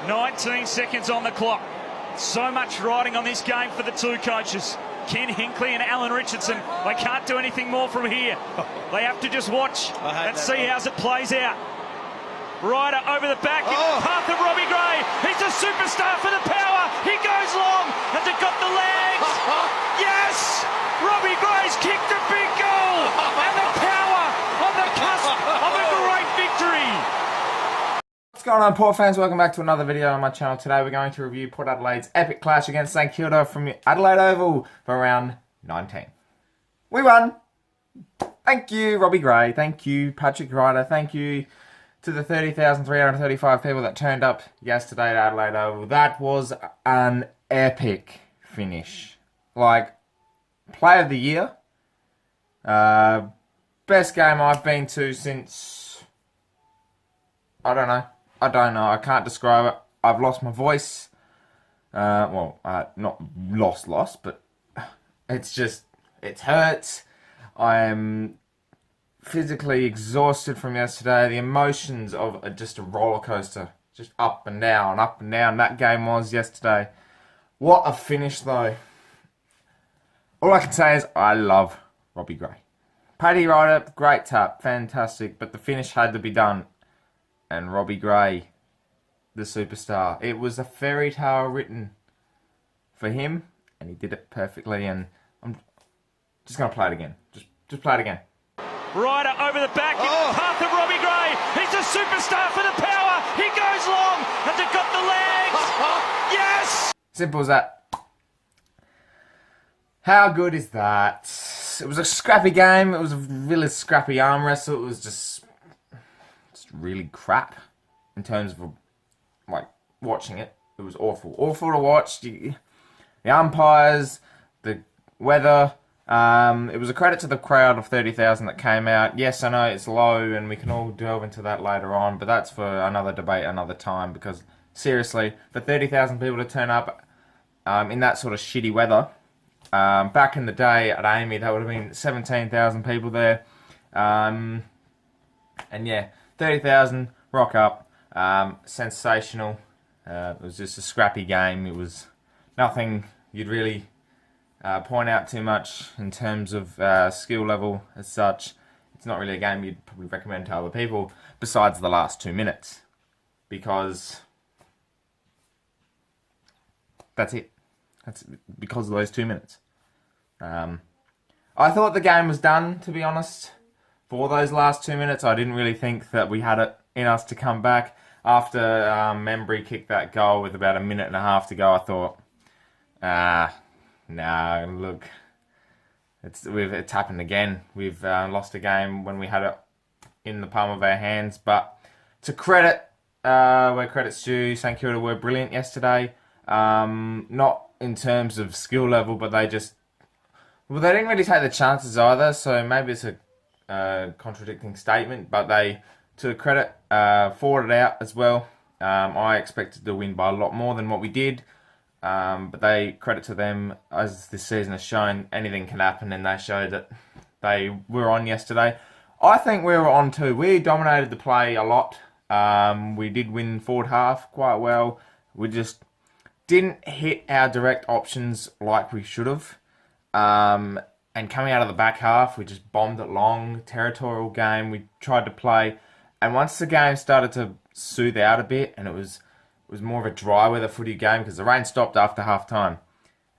19 seconds on the clock. So much riding on this game for the two coaches. Ken Hinkley and Alan Richardson. They can't do anything more from here. They have to just watch and see how it plays out. Ryder over the back in the path of Robbie Gray. He's a superstar for the power. He goes long. Has it got the legs? Yes! Robbie Gray's kicked a big goal. And the power on the cusp of a great victory. What's going on, Port fans? Welcome back to another video on my channel. Today we're going to review Port Adelaide's epic clash against St Kilda from Adelaide Oval for round 19. We won. Thank you, Robbie Gray. Thank you, Patrick Ryder. Thank you to the 30,335 people that turned up yesterday at Adelaide Oval. That was an epic finish. Like, play of the year. Best game I've been to since... I don't know. I can't describe it. I've lost my voice. Not lost, but it's just, it hurts. I am physically exhausted from yesterday. The emotions of just a roller coaster. Just up and down, up and down. That game was yesterday. What a finish, though. All I can say is I love Robbie Gray. Paddy Ryder, great tap, fantastic, but the finish had to be done. And Robbie Gray, the superstar. It was a fairy tale written for him, and he did it perfectly. And I'm just going to play it again. Just play it again. Ryder over the back in the path of Robbie Gray. He's a superstar for the power. He goes long. Has it got the legs? Yes! Simple as that. How good is that? It was a scrappy game. It was a really scrappy arm wrestle. It was just really crap in terms of like watching it. It was awful to watch. The umpires, the weather. It was a credit to the crowd of 30,000 that came out. Yes, I know it's low, and we can all delve into that later on, but that's for another debate another time. Because seriously, for 30,000 people to turn up in that sort of shitty weather, back in the day at Amy, that would have been 17,000 people there. And yeah, 30,000, rock up, sensational. It was just a scrappy game. It was nothing you'd really point out too much in terms of skill level as such. It's not really a game you'd probably recommend to other people besides the last 2 minutes. Because that's it. That's because of those 2 minutes. I thought the game was done, to be honest. For those last 2 minutes, I didn't really think that we had it in us to come back. After Membry kicked that goal with about a minute and a half to go, I thought, nah, look, it's happened again. We've lost a game when we had it in the palm of our hands. But to credit where credit's due, St Kilda were brilliant yesterday. Not in terms of skill level, but they didn't really take the chances either. So maybe it's a contradicting statement, but they, to credit, fought it out as well. I expected to win by a lot more than what we did, but they, credit to them, as this season has shown, anything can happen, and they showed that they were on yesterday. I think we were on too. We dominated the play a lot. We did win forward half quite well. We just didn't hit our direct options like we should have. And coming out of the back half, we just bombed it long, territorial game. We tried to play, and once the game started to soothe out a bit, and it was more of a dry weather footy game because the rain stopped after half time,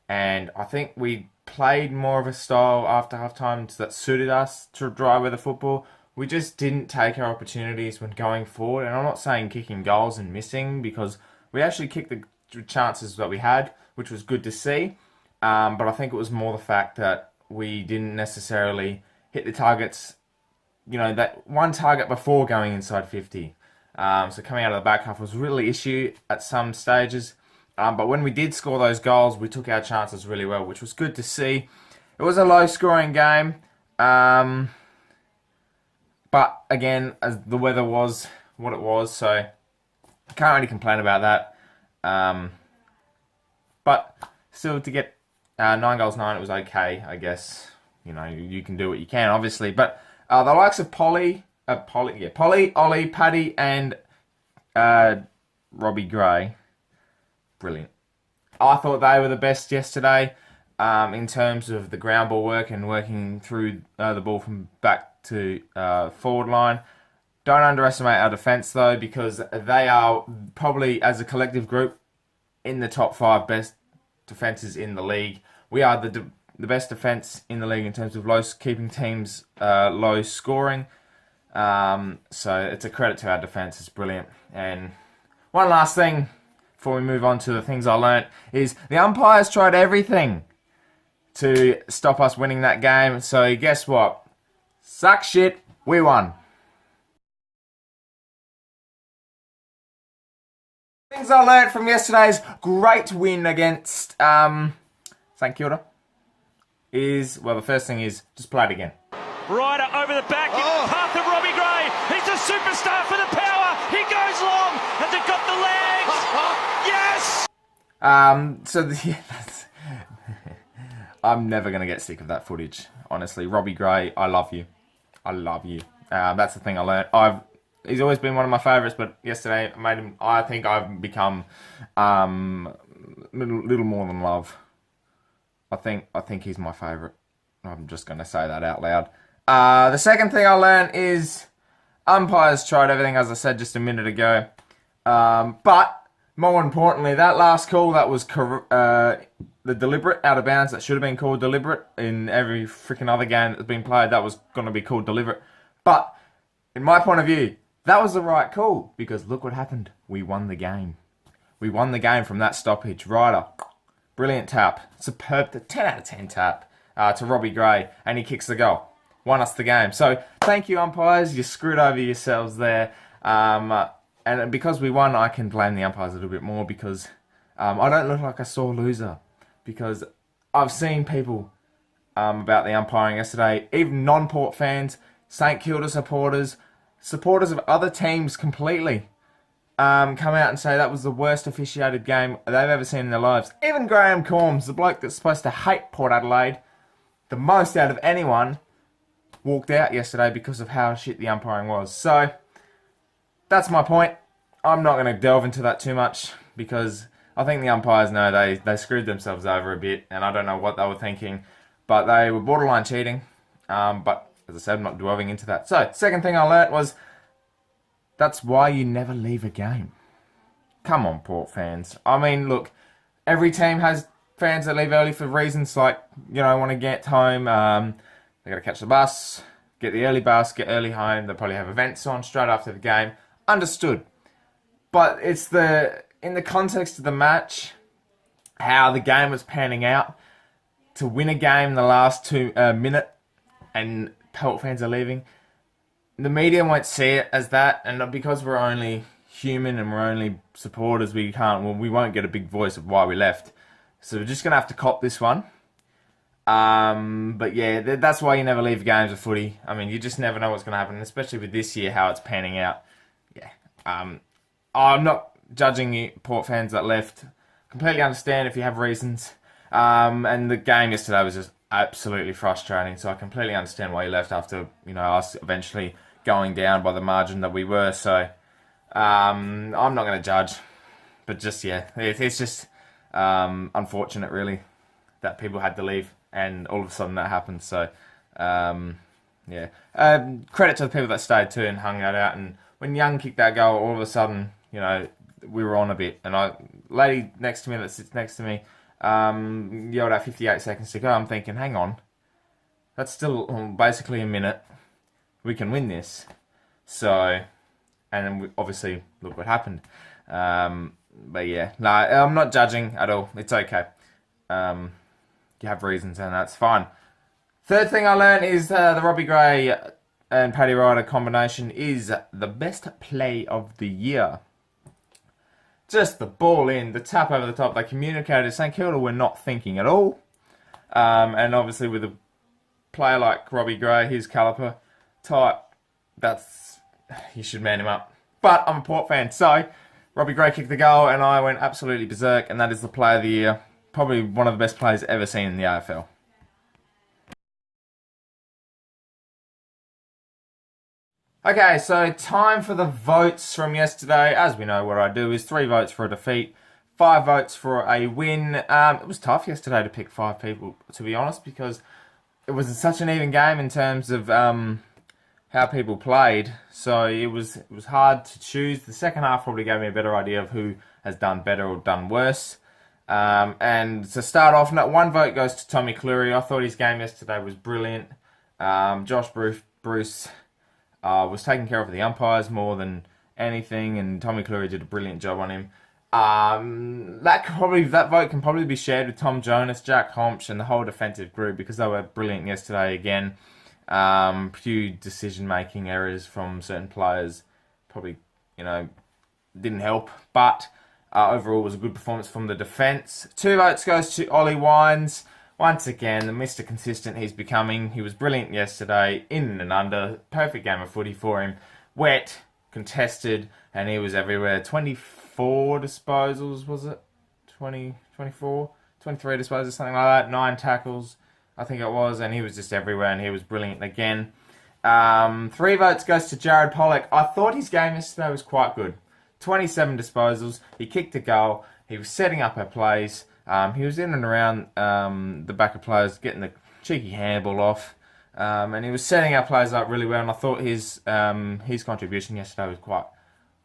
and I think we played more of a style after half time that suited us to dry weather football. We just didn't take our opportunities when going forward, and I'm not saying kicking goals and missing, because we actually kicked the chances that we had, which was good to see. But I think it was more the fact that we didn't necessarily hit the targets, that one target before going inside 50. So coming out of the back half was really an issue at some stages. But when we did score those goals, we took our chances really well, which was good to see. It was a low-scoring game. But again, as the weather was what it was, so I can't really complain about that. But still, to get 9 goals, 9, it was okay, I guess. You can do what you can, obviously. But the likes of Polly, Ollie, Paddy, and Robbie Gray, brilliant. I thought they were the best yesterday in terms of the ground ball work and working through the ball from back to forward line. Don't underestimate our defence, though, because they are probably, as a collective group, in the top 5 best defences in the league. We are the best defence in the league in terms of keeping teams low scoring. So it's a credit to our defence. It's brilliant. And one last thing before we move on to the things I learnt is the umpires tried everything to stop us winning that game. So guess what? Suck shit. We won. Things I learnt from yesterday's great win against St Kilda is, well, the first thing is just play it again. Ryder over the back in the path of Robbie Gray. He's a superstar for the power. He goes long. Has it got the legs? Yes! I'm never going to get sick of that footage. Honestly, Robbie Gray, I love you. I love you. That's the thing I learnt. He's always been one of my favourites, but yesterday made him. I think I've become little more than love. I think he's my favourite. I'm just going to say that out loud. The second thing I learned is umpires tried everything, as I said just a minute ago. But more importantly, that last call that was the deliberate out of bounds that should have been called deliberate in every freaking other game that's been played. That was going to be called deliberate. But in my point of view, that was the right call, because look what happened. We won the game. We won the game from that stoppage. Ryder, brilliant tap. Superb, 10 out of 10 tap to Robbie Gray, and he kicks the goal. Won us the game. So thank you, umpires. You screwed over yourselves there. And because we won, I can blame the umpires a little bit more, because I don't look like a sore loser. Because I've seen people about the umpiring yesterday, even non-Port fans, St Kilda supporters of other teams completely come out and say that was the worst officiated game they've ever seen in their lives. Even Graham Corms, the bloke that's supposed to hate Port Adelaide the most out of anyone, walked out yesterday because of how shit the umpiring was. So that's my point. I'm not going to delve into that too much, because I think the umpires know they screwed themselves over a bit, and I don't know what they were thinking, but they were borderline cheating. But as I said, I'm not delving into that. So, second thing I learnt was that's why you never leave a game. Come on, Port fans. I mean, look, every team has fans that leave early for reasons like, want to get home. They got to catch the bus, get the early bus, get early home. They probably have events on straight after the game. Understood. But it's in the context of the match, how the game was panning out, to win a game in the last minute, and Port fans are leaving. The media won't see it as that, and because we're only human and we're only supporters, we won't get a big voice of why we left. So we're just going to have to cop this one. But yeah, that's why you never leave games of footy. I mean, you just never know what's going to happen, especially with this year, how it's panning out. Yeah. I'm not judging you, Port fans that left. Completely understand if you have reasons. And the game yesterday was just absolutely frustrating, so I completely understand why you left after, us eventually going down by the margin that we were. So I'm not going to judge, but just, yeah, it's just unfortunate, really, that people had to leave, and all of a sudden that happened. So yeah, credit to the people that stayed too and hung that out. And when Young kicked that goal, all of a sudden, we were on a bit, and lady next to me that sits next to me yelled out 58 seconds to go. I'm thinking, hang on, that's still basically a minute. We can win this. So, and then obviously look what happened. But yeah, no, I'm not judging at all. It's okay. You have reasons, and that's fine. Third thing I learned is the Robbie Gray and Paddy Ryder combination is the best play of the year. Just the ball in, the tap over the top. They communicated. St Kilda were not thinking at all. And obviously with a player like Robbie Gray, his caliber type, you should man him up. But I'm a Port fan, so Robbie Gray kicked the goal and I went absolutely berserk, and that is the play of the year. Probably one of the best players ever seen in the AFL. Okay, so time for the votes from yesterday. As we know, what I do is 3 votes for a defeat, 5 votes for a win. It was tough yesterday to pick 5 people, to be honest, because it was such an even game in terms of how people played. So it was hard to choose. The second half probably gave me a better idea of who has done better or done worse. And to start off, 1 vote goes to Tommy Cleary. I thought his game yesterday was brilliant. Josh Bruce was taking care of the umpires more than anything, and Tommy Cleary did a brilliant job on him. That vote can probably be shared with Tom Jonas, Jack Homsch, and the whole defensive group, because they were brilliant yesterday again. Few decision-making errors from certain players probably, didn't help, but overall was a good performance from the defence. 2 votes goes to Ollie Wines. Once again, the Mr. Consistent he's becoming. He was brilliant yesterday, in and under. Perfect game of footy for him. Wet, contested, and he was everywhere. 24 disposals, was it? 24? 23 disposals, something like that. 9 tackles, I think it was, and he was just everywhere, and he was brilliant again. 3 votes goes to Jared Pollock. I thought his game yesterday was quite good. 27 disposals, he kicked a goal, he was setting up her plays, he was in and around the back of players, getting the cheeky handball off, and he was setting our players up really well, and I thought his contribution yesterday was quite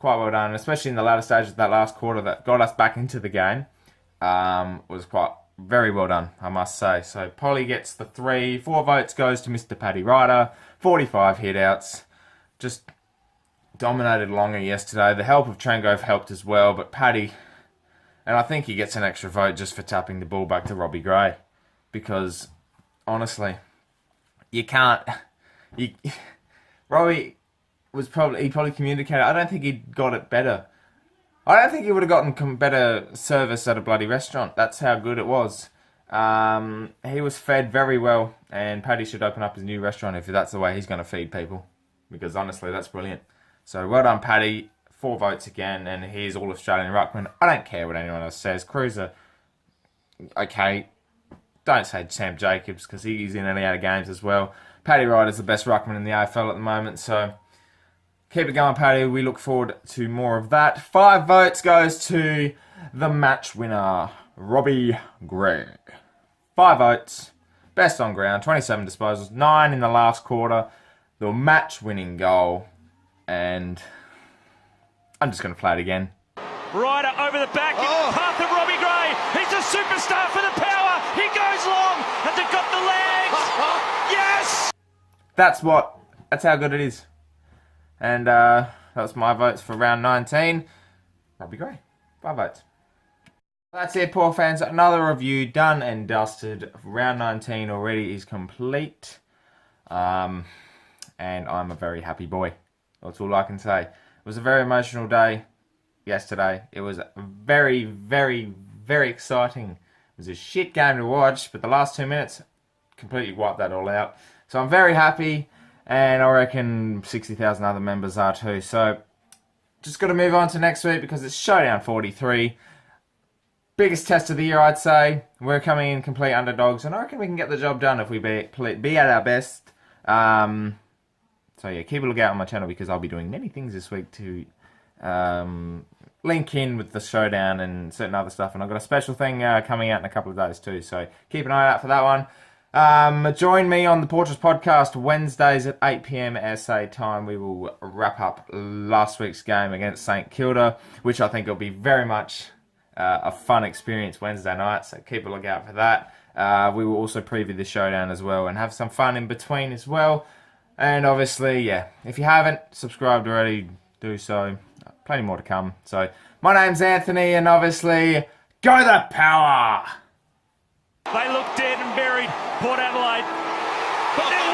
well done, especially in the latter stages of that last quarter that got us back into the game. Was very well done, I must say. So Polly gets the 3. 4 votes goes to Mr. Paddy Ryder. 45 hit-outs. Just dominated longer yesterday. The help of Trengove helped as well, but Paddy, and I think he gets an extra vote just for tapping the ball back to Robbie Gray, because honestly, Robbie probably communicated. I don't think he got it better. I don't think he would have gotten better service at a bloody restaurant. That's how good it was. He was fed very well, and Paddy should open up his new restaurant if that's the way he's going to feed people, because honestly, that's brilliant. So well done, Paddy. 4 votes again, and he's all-Australian ruckman. I don't care what anyone else says. Cruiser, okay. Don't say Sam Jacobs, because he's in and out of games as well. Paddy Ryder's the best ruckman in the AFL at the moment, so keep it going, Paddy. We look forward to more of that. 5 votes goes to the match winner, Robbie Gray. 5 votes. Best on ground. 27 disposals. 9 in the last quarter. The match-winning goal. And I'm just going to play it again. Ryder over the back in the path of Robbie Gray. He's a superstar for the power. He goes long. Has it got the legs? Yes! That's how good it is. And that's my votes for round 19. Robbie Gray. 5 votes. That's it, poor fans. Another review done and dusted. Round 19 already is complete. And I'm a very happy boy. That's all I can say. It was a very emotional day yesterday. It was very, very, very exciting. It was a shit game to watch, but the last 2 minutes completely wiped that all out. So I'm very happy, and I reckon 60,000 other members are too. So just got to move on to next week, because it's Showdown 43. Biggest test of the year, I'd say. We're coming in complete underdogs, and I reckon we can get the job done if we be at our best. So yeah, keep a look out on my channel, because I'll be doing many things this week to link in with the Showdown and certain other stuff. And I've got a special thing coming out in a couple of days too, so keep an eye out for that one. Join me on the Portraits Podcast Wednesdays at 8 PM SA time. We will wrap up last week's game against St Kilda, which I think will be very much a fun experience Wednesday night, so keep a look out for that. We will also preview the Showdown as well and have some fun in between as well. And obviously, yeah, if you haven't subscribed already, do so. Plenty more to come. So, my name's Anthony, and obviously, go the power! They look dead and buried, Port Adelaide. But then